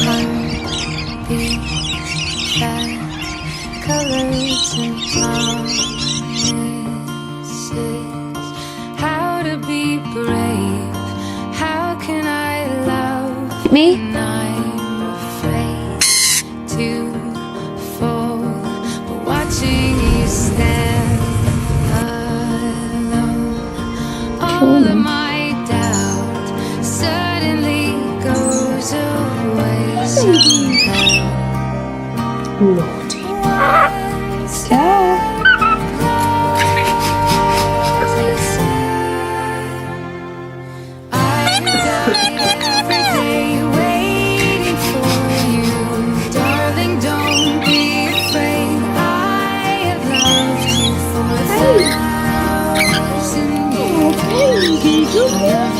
Heartbeat fast, colors and promises. How to be brave? How can I love? Me? And I'm afraid to fall, but watching you stand alone, all of my doubt suddenly goes away somehow. Naughty. Thousand years.